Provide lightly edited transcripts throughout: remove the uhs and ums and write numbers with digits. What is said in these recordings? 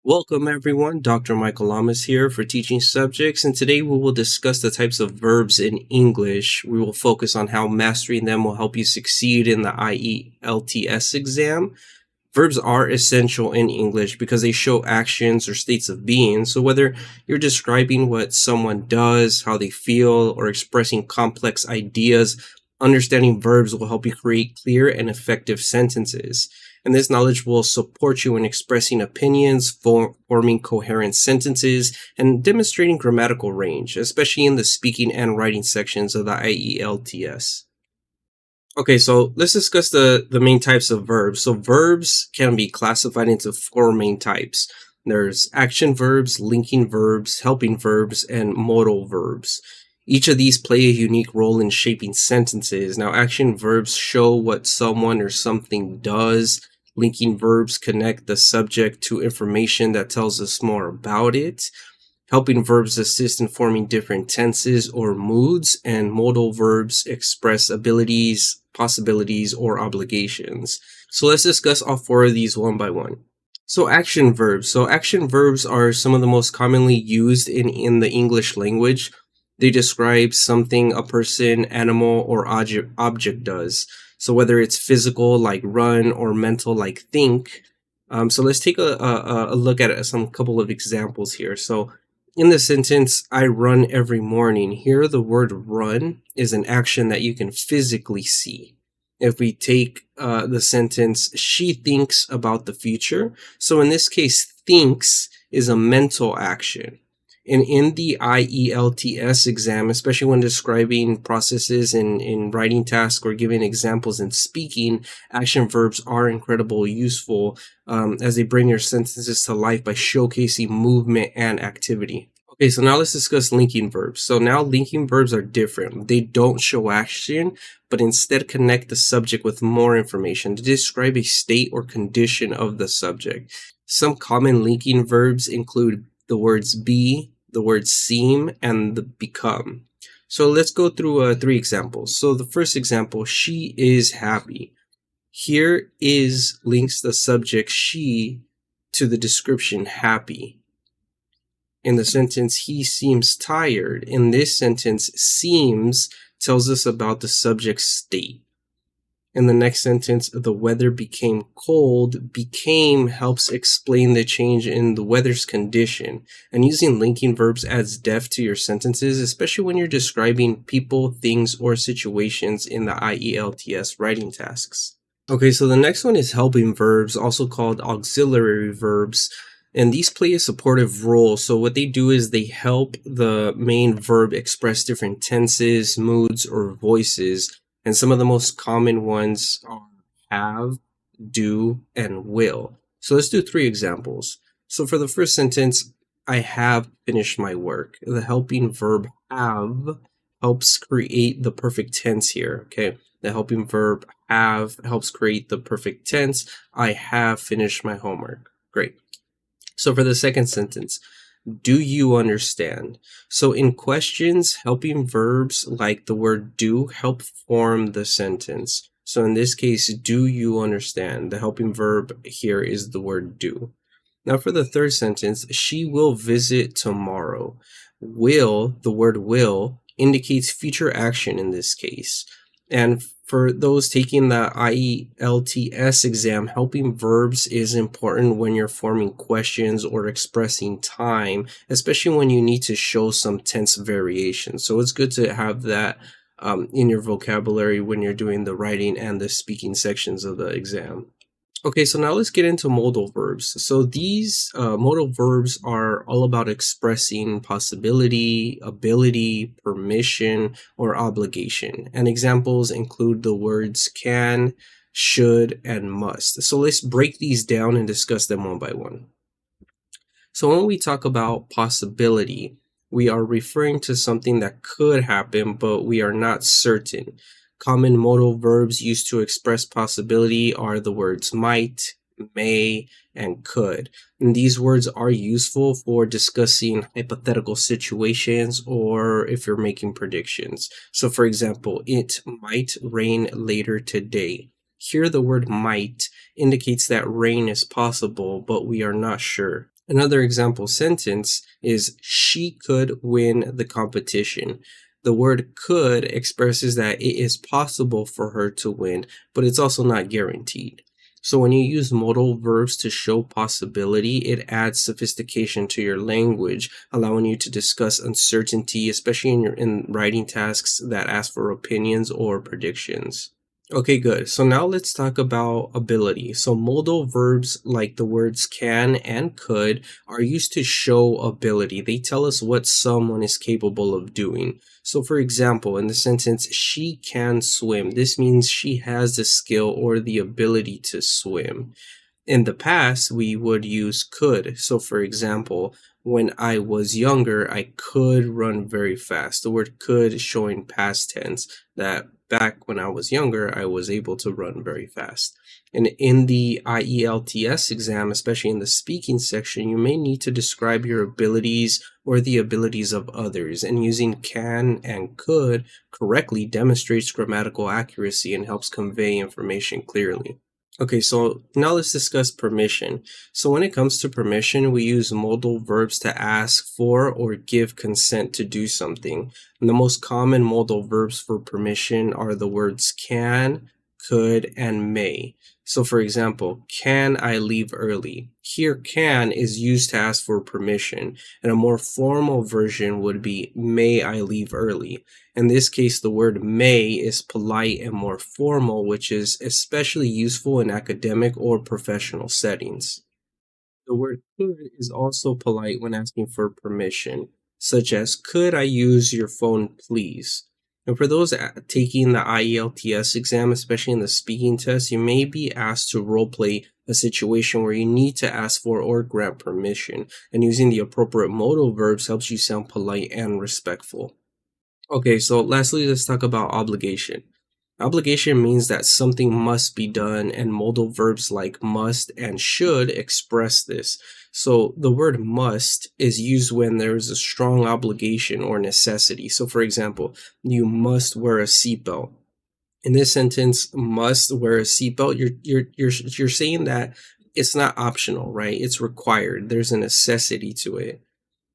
Welcome everyone, Dr. Michael Lamas here for teaching subjects, and today we will discuss the types of verbs in English. We will focus on how mastering them will help you succeed in the IELTS exam. Verbs are essential in English because they show actions or states of being. So whether you're describing what someone does, how they feel, or expressing complex ideas, understanding verbs will help you create clear and effective sentences. And this knowledge will support you in expressing opinions, forming coherent sentences, and demonstrating grammatical range, especially in the speaking and writing sections of the IELTS. Okay, so let's discuss the main types of verbs. So verbs can be classified into four main types. There's action verbs, linking verbs, helping verbs, and modal verbs. Each of these play a unique role in shaping sentences. Now, action verbs show what someone or something does. Linking verbs connect the subject to information that tells us more about it. Helping verbs assist in forming different tenses or moods, and modal verbs express abilities, possibilities, or obligations. So let's discuss all four of these one by one. So action verbs. So action verbs are some of the most commonly used in the English language. They describe something a person, animal, or object does. So whether it's physical like run or mental like think. So let's take a look at some couple of examples here. So in the sentence, I run every morning, here the word run is an action that you can physically see. If we take the sentence, she thinks about the future. So in this case, thinks is a mental action. And in the IELTS exam, especially when describing processes in writing tasks or giving examples in speaking, action verbs are incredibly useful as they bring your sentences to life by showcasing movement and activity. Okay, so now let's discuss linking verbs. So now linking verbs are different. They don't show action, but instead connect the subject with more information to describe a state or condition of the subject. Some common linking verbs include the words be, the words seem, and the become. So let's go through 3 examples. So the first example, she is happy. Here is links the subject she to the description happy. In the sentence, he seems tired. In this sentence, seems tells us about the subject's state. In the next sentence, the weather became cold. Became helps explain the change in the weather's condition. And using linking verbs adds depth to your sentences, especially when you're describing people, things, or situations in the IELTS writing tasks. Okay, so the next one is helping verbs, also called auxiliary verbs. And these play a supportive role. So what they do is they help the main verb express different tenses, moods, or voices. And some of the most common ones are have, do, and will. So let's do 3 examples. So for the first sentence, I have finished my work. The helping verb have helps create the perfect tense here, okay? The helping verb have helps create the perfect tense. I have finished my homework. Great. So for the second sentence, do you understand? So in questions, helping verbs like the word do help form the sentence. So in this case, do you understand? The helping verb here is the word do. Now for the third sentence, she will visit tomorrow. Will, the word will, indicates future action in this case. And for those taking the IELTS exam, helping verbs is important when you're forming questions or expressing time, especially when you need to show some tense variation. So it's good to have that in your vocabulary when you're doing the writing and the speaking sections of the exam. Okay, so now let's get into modal verbs. So these modal verbs are all about expressing possibility, ability, permission, or obligation. And examples include the words can, should, and must. So let's break these down and discuss them one by one. So when we talk about possibility, we are referring to something that could happen, but we are not certain. Common modal verbs used to express possibility are the words might, may, and could. And these words are useful for discussing hypothetical situations or if you're making predictions. So for example, it might rain later today. Here the word might indicates that rain is possible, but we are not sure. Another example sentence is she could win the competition. The word could expresses that it is possible for her to win, but it's also not guaranteed. So when you use modal verbs to show possibility, it adds sophistication to your language, allowing you to discuss uncertainty, especially in writing tasks that ask for opinions or predictions. Okay, good. So now let's talk about ability. So modal verbs like the words can and could are used to show ability. They tell us what someone is capable of doing. So for example, in the sentence, she can swim, this means she has the skill or the ability to swim. In the past, we would use could. So, for example, when I was younger, I could run very fast. The word could is showing past tense, that back when I was younger, I was able to run very fast. And in the IELTS exam, especially in the speaking section, you may need to describe your abilities or the abilities of others. And using can and could correctly demonstrates grammatical accuracy and helps convey information clearly. Okay, so now let's discuss permission. So when it comes to permission, we use modal verbs to ask for or give consent to do something. And the most common modal verbs for permission are the words can, could, and may. So for example, can I leave early? Here, can is used to ask for permission, and a more formal version would be may I leave early. In this case, the word may is polite and more formal, which is especially useful in academic or professional settings. The word could is also polite when asking for permission, such as, could I use your phone, please? And for those taking the IELTS exam, especially in the speaking test, you may be asked to roleplay a situation where you need to ask for or grant permission, and using the appropriate modal verbs helps you sound polite and respectful. Okay, so lastly, let's talk about obligation. Obligation means that something must be done, and modal verbs like must and should express this. So the word must is used when there is a strong obligation or necessity. So for example, you must wear a seatbelt. In this sentence, must wear a seatbelt, you're saying that it's not optional, right? It's required. There's a necessity to it.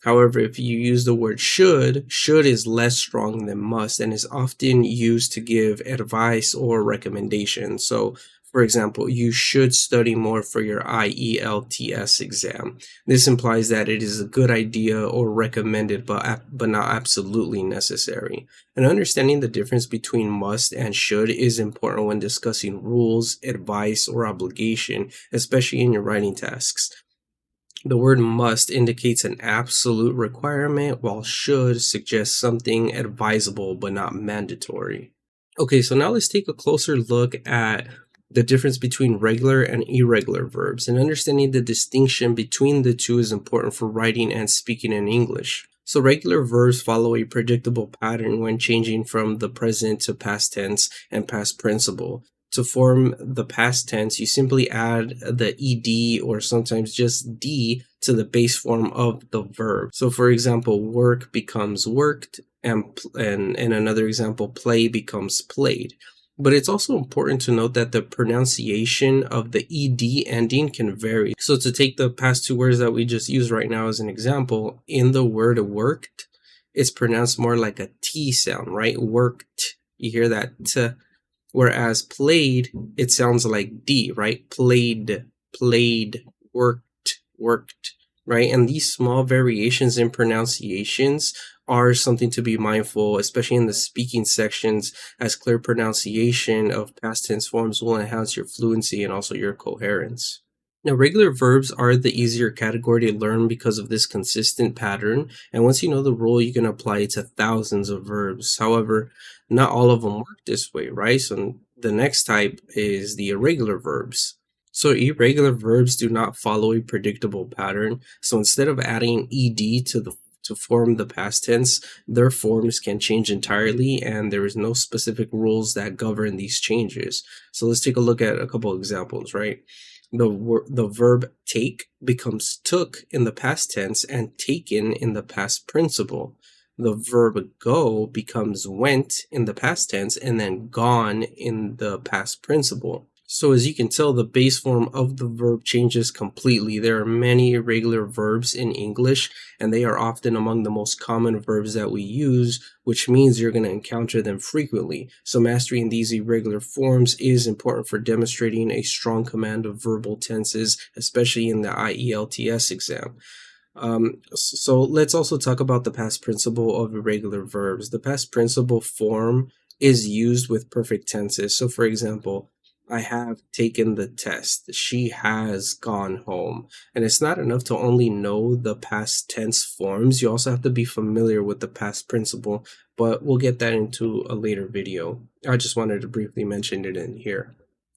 However, if you use the word should is less strong than must and is often used to give advice or recommendation. So, for example, you should study more for your IELTS exam. This implies that it is a good idea or recommended, but not absolutely necessary. And understanding the difference between must and should is important when discussing rules, advice, or obligation, especially in your writing tasks. The word must indicates an absolute requirement, while should suggests something advisable but not mandatory. Okay, so now let's take a closer look at the difference between regular and irregular verbs, and understanding the distinction between the two is important for writing and speaking in English. So regular verbs follow a predictable pattern when changing from the present to past tense and past participle. To form the past tense, you simply add the ed or sometimes just d to the base form of the verb. So for example, work becomes worked, and in another example, play becomes played. But it's also important to note that the pronunciation of the ed ending can vary. So to take the past two words that we just used right now as an example, in the word worked, it's pronounced more like a T sound, right? Worked. You hear that T. Whereas played, it sounds like D, right? Played, played, worked, worked, right? And these small variations in pronunciations are something to be mindful, especially in the speaking sections, as clear pronunciation of past tense forms will enhance your fluency and also your coherence. Now, regular verbs are the easier category to learn because of this consistent pattern, and once you know the rule, you can apply it to thousands of verbs. However, not all of them work this way, right? So the next type is the irregular verbs. So irregular verbs do not follow a predictable pattern. So instead of adding ed to form the past tense, their forms can change entirely, and there is no specific rules that govern these changes. So let's take a look at a couple examples, right? The verb take becomes took in the past tense and taken in the past participle. The verb go becomes went in the past tense and then gone in the past participle. So as you can tell, the base form of the verb changes completely. There are many irregular verbs in English, and they are often among the most common verbs that we use, which means you're going to encounter them frequently. So mastering these irregular forms is important for demonstrating a strong command of verbal tenses, especially in the IELTS exam. So let's also talk about the past participle of irregular verbs. The past participle form is used with perfect tenses. So for example, I have taken the test. She has gone home. And it's not enough to only know the past tense forms. You also have to be familiar with the past participle, but we'll get that into a later video. I just wanted to briefly mention it in here.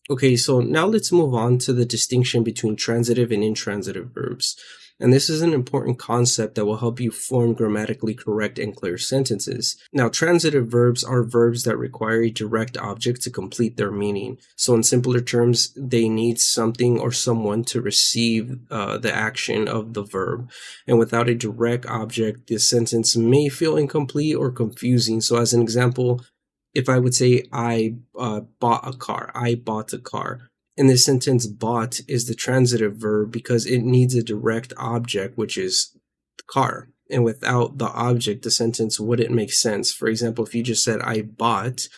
Okay, so now let's move on to the distinction between transitive and intransitive verbs. And this is an important concept that will help you form grammatically correct and clear sentences. Now, transitive verbs are verbs that require a direct object to complete their meaning. So in simpler terms, they need something or someone to receive the action of the verb. And without a direct object, the sentence may feel incomplete or confusing. So as an example, if I would say I bought a car, I bought a car. In this sentence, bought is the transitive verb because it needs a direct object, which is the car. And without the object, the sentence wouldn't make sense. For example, if you just said I bought,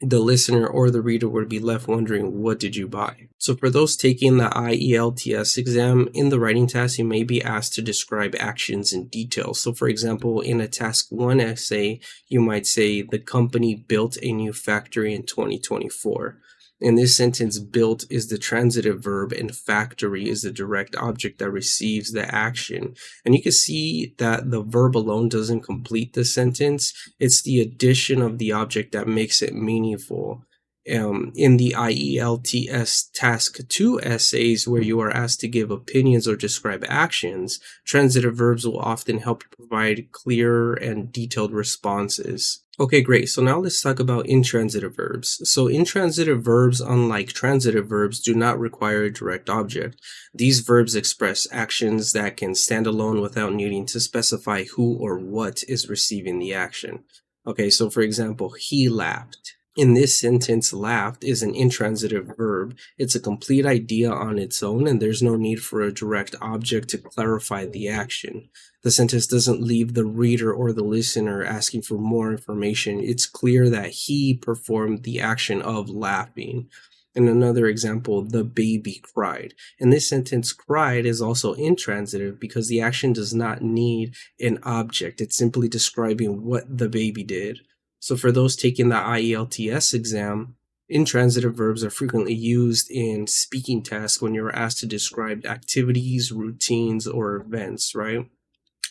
the listener or the reader would be left wondering, what did you buy? So for those taking the IELTS exam, in the writing task, you may be asked to describe actions in detail. So for example, in a task 1 essay, you might say the company built a new factory in 2024. In this sentence, built is the transitive verb and factory is the direct object that receives the action. And you can see that the verb alone doesn't complete the sentence. It's the addition of the object that makes it meaningful. In the IELTS Task 2 essays, where you are asked to give opinions or describe actions, transitive verbs will often help you provide clear and detailed responses. Okay, great. So now let's talk about intransitive verbs. So intransitive verbs, unlike transitive verbs, do not require a direct object. These verbs express actions that can stand alone without needing to specify who or what is receiving the action. Okay, so for example, he laughed. In this sentence, laughed is an intransitive verb. It's a complete idea on its own, and there's no need for a direct object to clarify the action. The sentence doesn't leave the reader or the listener asking for more information. It's clear that he performed the action of laughing. In another example, the baby cried. In this sentence, cried is also intransitive because the action does not need an object. It's simply describing what the baby did. So for those taking the IELTS exam, intransitive verbs are frequently used in speaking tasks when you're asked to describe activities, routines, or events, right?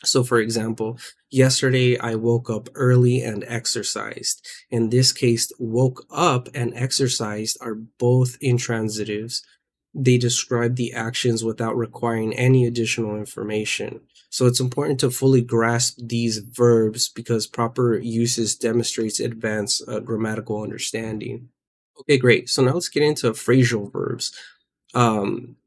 So for example, yesterday I woke up early and exercised. In this case, woke up and exercised are both intransitives. They describe the actions without requiring any additional information. So it's important to fully grasp these verbs because proper uses demonstrates advanced grammatical understanding. Okay, great. So now let's get into phrasal verbs.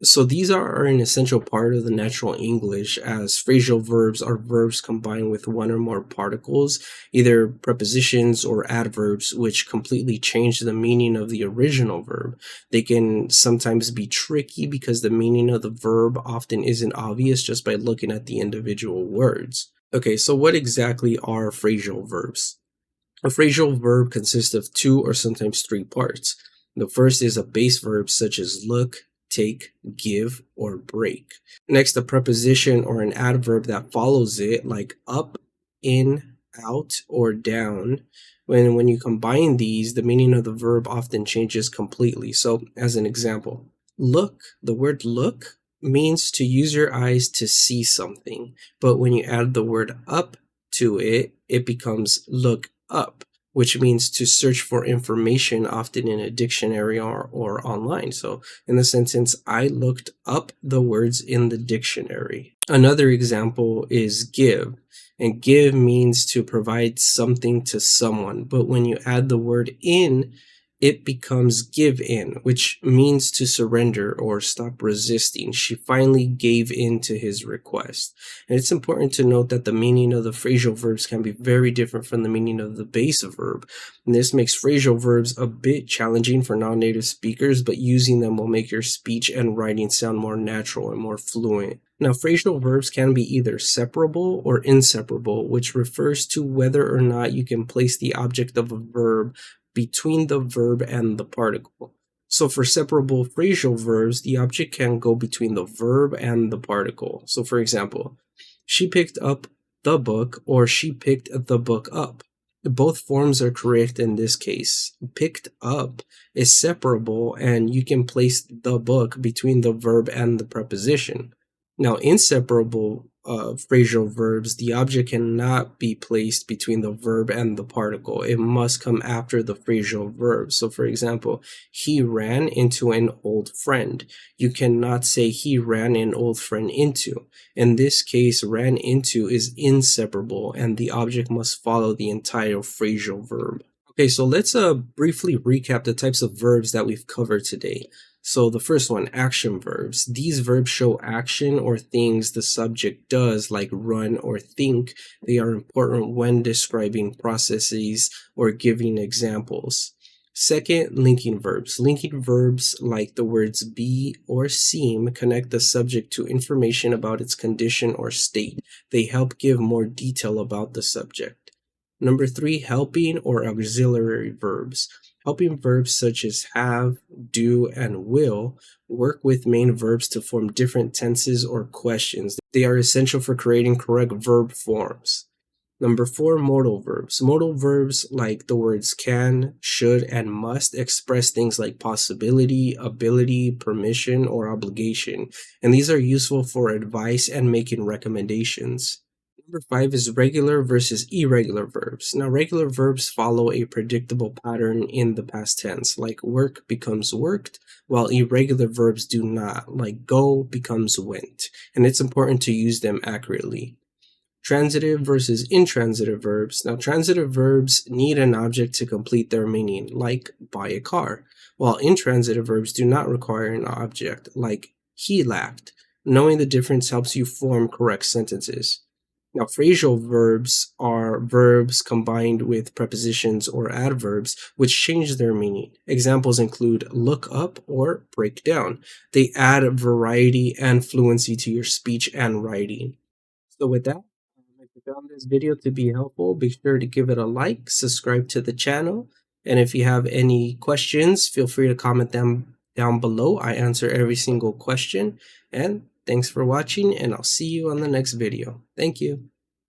So these are an essential part of the natural English, as phrasal verbs are verbs combined with one or more particles, either prepositions or adverbs, which completely change the meaning of the original verb. They can sometimes be tricky because the meaning of the verb often isn't obvious just by looking at the individual words. Okay, so what exactly are phrasal verbs? A phrasal verb consists of 2 or sometimes 3 parts. The first is a base verb such as look, take, give, or break. Next, a preposition or an adverb that follows it, like up, in, out, or down. When you combine these, the meaning of the verb often changes completely. So, as an example, look, the word look means to use your eyes to see something. But when you add the word up to it, it becomes look up, which means to search for information, often in a dictionary or online. So in the sentence, I looked up the words in the dictionary. Another example is give. And give means to provide something to someone. But when you add the word in, it becomes give in, which means to surrender or stop resisting. She finally gave in to his request. And it's important to note that the meaning of the phrasal verbs can be very different from the meaning of the base verb. And this makes phrasal verbs a bit challenging for non-native speakers, but using them will make your speech and writing sound more natural and more fluent. Now, phrasal verbs can be either separable or inseparable, which refers to whether or not you can place the object of a verb between the verb and the particle. So for separable phrasal verbs, the object can go between the verb and the particle. So for example, she picked up the book or she picked the book up. Both forms are correct in this case. Picked up is separable and you can place the book between the verb and the preposition. Now, inseparable phrasal verbs, the object cannot be placed between the verb and the particle. It must come after the phrasal verb. So, for example, he ran into an old friend. You cannot say he ran an old friend into. In this case, ran into is inseparable, and the object must follow the entire phrasal verb. Okay, so let's briefly recap the types of verbs that we've covered today. So the first one, action verbs. These verbs show action or things the subject does, like run or think. They are important when describing processes or giving examples. Second, linking verbs. Linking verbs like the words be or seem connect the subject to information about its condition or state. They help give more detail about the subject. Number 3, helping or auxiliary verbs. Helping verbs such as have, do, and will work with main verbs to form different tenses or questions. They are essential for creating correct verb forms. Number 4, modal verbs. Modal verbs like the words can, should, and must express things like possibility, ability, permission, or obligation. And these are useful for advice and making recommendations. Number 5 is regular versus irregular verbs. Now, regular verbs follow a predictable pattern in the past tense, like work becomes worked, while irregular verbs do not, like go becomes went. And it's important to use them accurately. Transitive versus intransitive verbs. Now, transitive verbs need an object to complete their meaning, like buy a car, while intransitive verbs do not require an object, like he laughed. Knowing the difference helps you form correct sentences. Now, phrasal verbs are verbs combined with prepositions or adverbs, which change their meaning. Examples include look up or break down. They add variety and fluency to your speech and writing. So with that, if you found this video to be helpful, be sure to give it a like, subscribe to the channel, and if you have any questions, feel free to comment them down below. I answer every single question, and thanks for watching, and I'll see you on the next video. Thank you.